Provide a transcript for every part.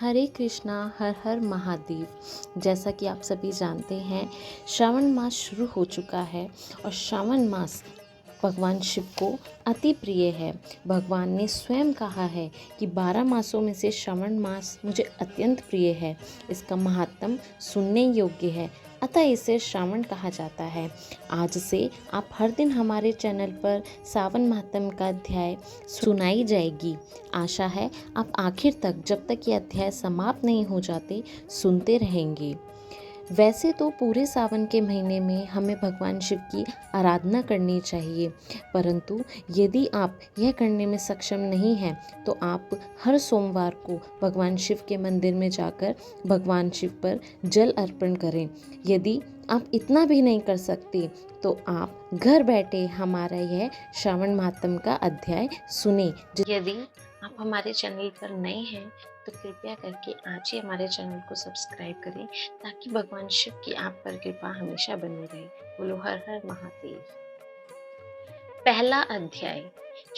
हरे कृष्णा, हर हर महादेव। जैसा कि आप सभी जानते हैं, श्रावण मास शुरू हो चुका है और श्रावण मास भगवान शिव को अति प्रिय है। भगवान ने स्वयं कहा है कि 12 मासों में से श्रावण मास मुझे अत्यंत प्रिय है। इसका महात्म सुनने योग्य है, अतः इसे श्रावण कहा जाता है। आज से आप हर दिन हमारे चैनल पर सावन महात्म का अध्याय सुनाई जाएगी। आशा है आप आखिर तक, जब तक ये अध्याय समाप्त नहीं हो जाते, सुनते रहेंगे। वैसे तो पूरे सावन के महीने में हमें भगवान शिव की आराधना करनी चाहिए, परंतु यदि आप यह करने में सक्षम नहीं हैं तो आप हर सोमवार को भगवान शिव के मंदिर में जाकर भगवान शिव पर जल अर्पण करें। यदि आप इतना भी नहीं कर सकते तो आप घर बैठे हमारा यह श्रावण महात्म का अध्याय सुने। यदि आप हमारे चैनल पर नए हैं तो कृपया करके आज ही हमारे चैनल को सब्सक्राइब करें, ताकि भगवान शिव की आप पर कृपा हमेशा बनी रहे। बोलो हर हर महादेव। पहला अध्याय।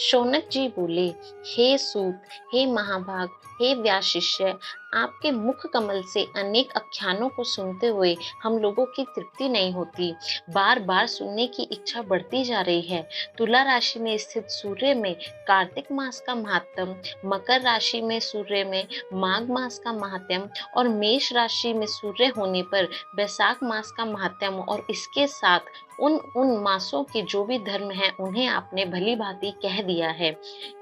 शौनक जी बोले, हे सूत, हे महाभाग, हे व्याशिष्य, आपके मुख कमल से अनेक आख्यानों को सुनते हुए हम लोगों की तृप्ति नहीं होती। बार बार सुनने की इच्छा बढ़ती जा रही है। तुला राशि में स्थित सूर्य में कार्तिक मास का महात्म, मकर राशि में सूर्य में माघ मास का महात्म और मेष राशि में सूर्य होने पर बैसाख मास का महात्म, और इसके साथ उन मासों के जो भी धर्म हैं उन्हें आपने भली भांति कह दिया है।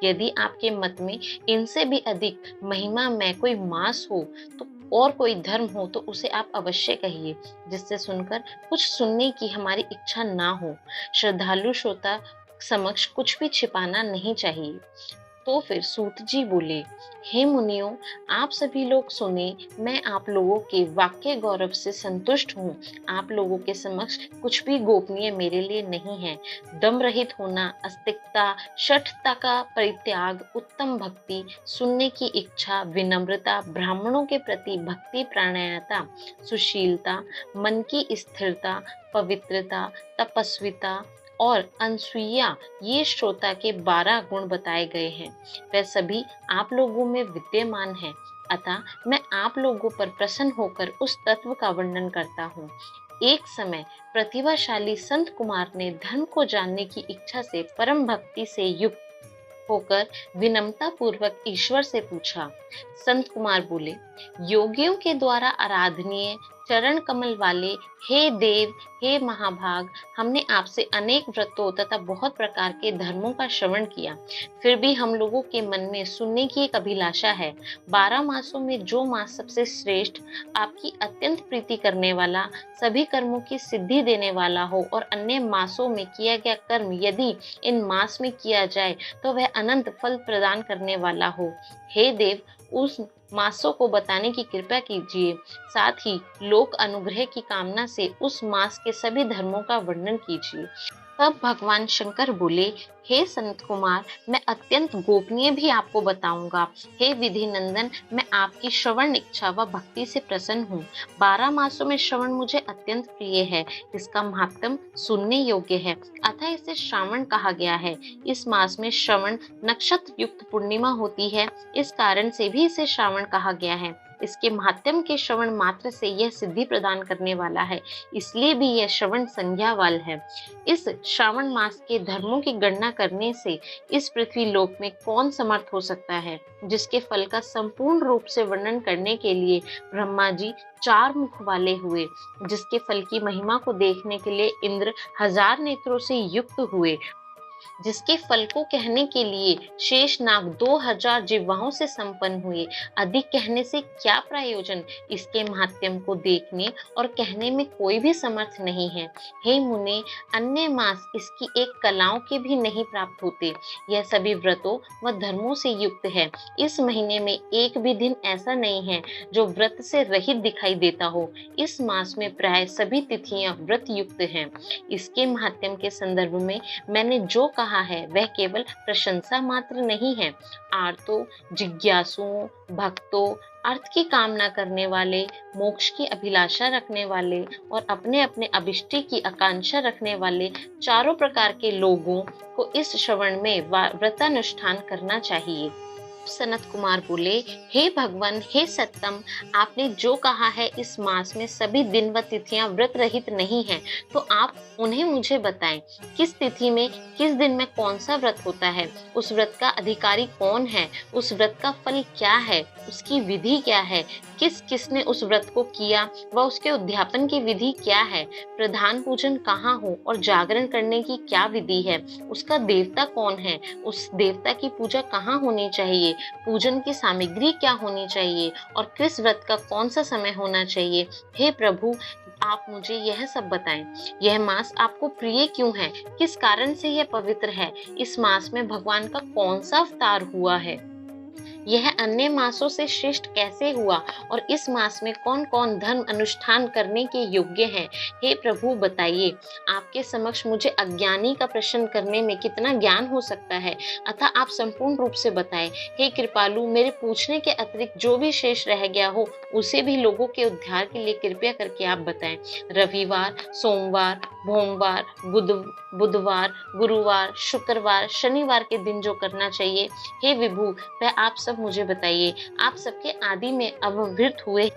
यदि आपके मत में इनसे भी अधिक महिमा में कोई मास हो तो और कोई धर्म हो तो उसे आप अवश्य कहिए, जिससे सुनकर कुछ सुनने की हमारी इच्छा ना हो। श्रद्धालु श्रोता समक्ष कुछ भी छिपाना नहीं चाहिए। तो फिर सूत जी बोले, हे मुनियों, आप सभी लोग सुने, मैं आप लोगों के वाक्य गौरव से संतुष्ट हूँ। आप लोगों के समक्ष कुछ भी गोपनीय मेरे लिए नहीं है। दम रहित होना, अस्तिकता, शठता का परित्याग, उत्तम भक्ति, सुनने की इच्छा, विनम्रता, ब्राह्मणों के प्रति भक्ति प्राणायता, सुशीलता, मन की स्थिरता, पवित्रता, तपस्विता और अनसुईया, ये श्रोता के 12 गुण बताए गए हैं। वह सभी आप लोगों में विद्यमान है। अतः मैं आप लोगों पर प्रसन्न होकर उस तत्व का वर्णन करता हूँ। एक समय प्रतिभाशाली संत कुमार ने धर्म को जानने की इच्छा से परम भक्ति से युक्त होकर विनम्रता पूर्वक ईश्वर से पूछा। संत कुमार बोले, योगियों के द्वारा आराधनीय चरण कमल वाले हे देव, हे महाभाग, हमने आपसे अनेक व्रतों तथा बहुत प्रकार के धर्मों का श्रवण किया, फिर भी हम लोगों के मन में सुनने की एक अभिलाषा है। 12 मासों में जो मास सबसे श्रेष्ठ, आपकी अत्यंत प्रीति करने वाला, सभी कर्मों की सिद्धि देने वाला हो और अन्य मासों में किया गया कर्म यदि इन मास में किया जाए तो वह अनंत फल प्रदान करने वाला हो। हे देव, उस मासों को बताने की कृपा कीजिए, साथ ही लोक अनुग्रह की कामना से उस मास के सभी धर्मों का वर्णन कीजिए। तब भगवान शंकर बोले, हे संत कुमार, मैं अत्यंत गोपनीय भी आपको बताऊंगा। हे विधि नंदन, मैं आपकी श्रवण इच्छा व भक्ति से प्रसन्न हूँ। 12 मासों में श्रवण मुझे अत्यंत प्रिय है। इसका महात्म सुनने योग्य है, अतः इसे श्रावण कहा गया है। इस मास में श्रवण नक्षत्र युक्त पूर्णिमा होती है, इस कारण से भी इसे श्रावण कहा गया है। इसके महात्म के श्रवण मात्र से यह सिद्धि प्रदान करने वाला है, इसलिए भी यह श्रवण संज्ञावाल है। इस श्रावण मास के धर्मों की गणना करने से इस पृथ्वी लोक में कौन समर्थ हो सकता है, जिसके फल का संपूर्ण रूप से वर्णन करने के लिए ब्रह्मा जी 4 मुख वाले हुए, जिसके फल की महिमा को देखने के लिए इंद्र 1000 नेत्रों से युक्त हुए, जिसके फल को कहने के लिए शेष नाग 2000 जिह्वाओं से संपन्न हुए। अधिक कहने से क्या प्रयोजन, इसके महात्म्य को देखने और कहने में कोई भी समर्थ नहीं है। हे मुने, अन्य मास इसकी एक कलाओं के भी नहीं प्राप्त होते। यह सभी व्रतों व धर्मों से युक्त है। इस महीने में एक भी दिन ऐसा नहीं है जो व्रत से रहित दिखाई देता हो। इस मास में प्राय सभी तिथियां व्रत युक्त हैं। इसके महात्म्य के संदर्भ में मैंने जो कहा है वह केवल प्रशंसा मात्र नहीं है। आर्तों, जिज्ञासुओं, भक्तों, अर्थ की कामना करने वाले, मोक्ष की अभिलाषा रखने वाले और अपने अपने अभिष्टि की आकांक्षा रखने वाले चारों प्रकार के लोगों को इस श्रवण में व्रतानुष्ठान करना चाहिए। सनत कुमार बोले, हे भगवान, हे सत्तम, आपने जो कहा है इस मास में सभी दिन व तिथियां व्रत रहित नहीं हैं, तो आप उन्हें मुझे बताएं। किस तिथि में, किस दिन में कौन सा व्रत होता है, उस व्रत का अधिकारी कौन है, उस व्रत का फल क्या है, उसकी विधि क्या है, किस किसने उस व्रत को किया व उसके उद्यापन की विधि क्या है, प्रधान पूजन कहाँ हो और जागरण करने की क्या विधि है, उसका देवता कौन है, उस देवता की पूजा कहाँ होनी चाहिए, पूजन की सामग्री क्या होनी चाहिए और किस व्रत का कौन सा समय होना चाहिए। हे प्रभु, आप मुझे यह सब बताएं। यह मास आपको प्रिय क्यों है, किस कारण से यह पवित्र है, इस मास में भगवान का कौन सा अवतार हुआ है, यह अन्य मासों से श्रेष्ठ कैसे हुआ और इस मास में कौन कौन धर्म अनुष्ठान करने के योग्य हैं। हे प्रभु बताइए। आपके समक्ष मुझे अज्ञानी का प्रश्न करने में कितना ज्ञान हो सकता है, अतः आप संपूर्ण रूप से बताएं। हे कृपालु, मेरे पूछने के अतिरिक्त जो भी शेष रह गया हो उसे भी लोगों के उद्धार के लिए कृपया करके आप बताएं। रविवार, सोमवार, भोमवार, बुधवार, गुरुवार, शुक्रवार, शनिवार के दिन जो करना चाहिए, हे विभु, वह आप सब मुझे बताइए। आप सबके आदि में अवभृत हुए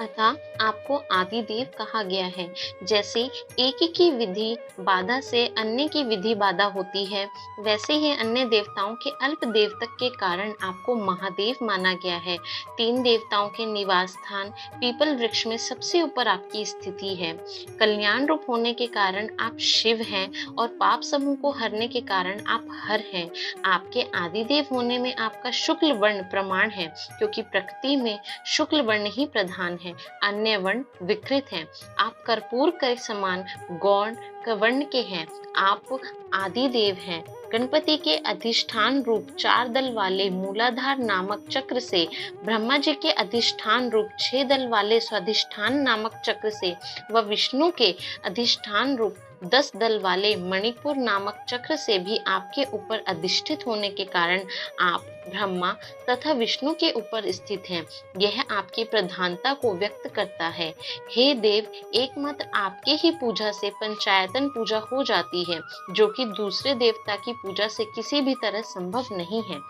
अतः आपको आदि देव कहा गया है। जैसे एक की विधि बाधा से अन्य की विधि बाधा होती है, वैसे ही अन्य देवताओं के अल्प देवतक के कारण आपको महादेव माना गया है। 3 देवताओं के निवास स्थान पीपल वृक्ष में सबसे ऊपर आपकी स्थिति है। कल्याण रूप होने के कारण आप शिव हैं और पाप समूह को हरने के कारण आप हर हैं। आपके आदिदेव होने में आपका शुक्ल वर्ण प्रमाण है, क्योंकि प्रकृति में शुक्ल वर्ण ही प्रधान है, अन्य वर्ण विकृत हैं। आप कर्पूर के समान गौण वर्ण के हैं। आप आदिदेव हैं। गणपति के अधिष्ठान रूप 4 दल वाले मूलाधार नामक चक्र से, ब्रह्मा जी के अधिष्ठान रूप 6 दल वाले स्वाधिष्ठान नामक चक्र से व विष्णु के अधिष्ठान रूप 10 दल वाले मणिपुर नामक चक्र से भी आपके ऊपर अधिष्ठित होने के कारण आप ब्रह्मा तथा विष्णु के ऊपर स्थित हैं। यह आपकी प्रधानता को व्यक्त करता है। हे देव, एकमात्र आपके ही पूजा से पंचायतन पूजा हो जाती है, जो कि दूसरे देवता की पूजा से किसी भी तरह संभव नहीं है।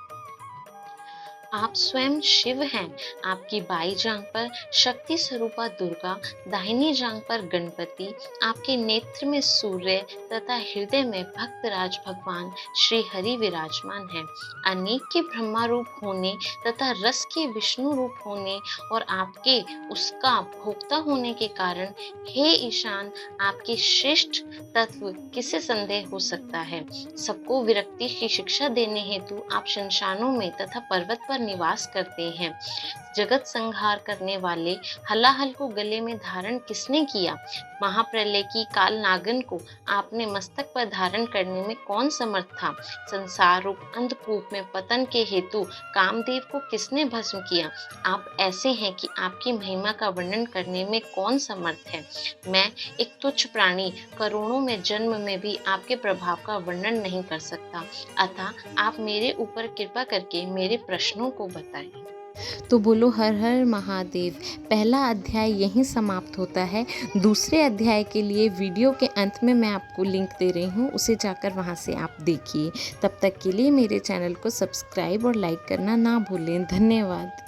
आप स्वयं शिव हैं। आपकी बाई जांघ पर शक्ति स्वरूपा दुर्गा, दाहिनी जांघ पर गणपति, आपके नेत्र में सूर्य तथा हृदय में भक्तराज भगवान श्री हरि विराजमान है। अनेक के ब्रह्मा रूप होने तथा रस के विष्णु रूप होने और आपके उसका भोक्ता होने के कारण, हे ईशान, आपके श्रेष्ठ तत्व किसे संदेह हो सकता है। सबको विरक्ति की शिक्षा देने हेतु आप शमशानों में तथा पर्वत पर निवास करते हैं। जगत संहार करने वाले हलाहल को गले में धारण किसने किया? महाप्रलय की काल नागन को आपने मस्तक पर धारण करने में कौन समर्थ था? संसार रूप अंधकूप में पतन के हेतु कामदेव को किसने भस्म किया? आप ऐसे हैं कि आपकी महिमा का वर्णन करने में कौन समर्थ है? मैं एक तुच्छ प्राणी, करोड़ों में जन्म में भी आपके प्रभाव का वर्णन नहीं कर सकता, अतः आप मेरे ऊपर कृपा करके मेरे प्रश्नों को बताएं। तो बोलो हर हर महादेव। पहला अध्याय यहीं समाप्त होता है। दूसरे अध्याय के लिए वीडियो के अंत में मैं आपको लिंक दे रही हूँ, उसे जाकर वहाँ से आप देखिए। तब तक के लिए मेरे चैनल को सब्सक्राइब और लाइक करना ना भूलें। धन्यवाद।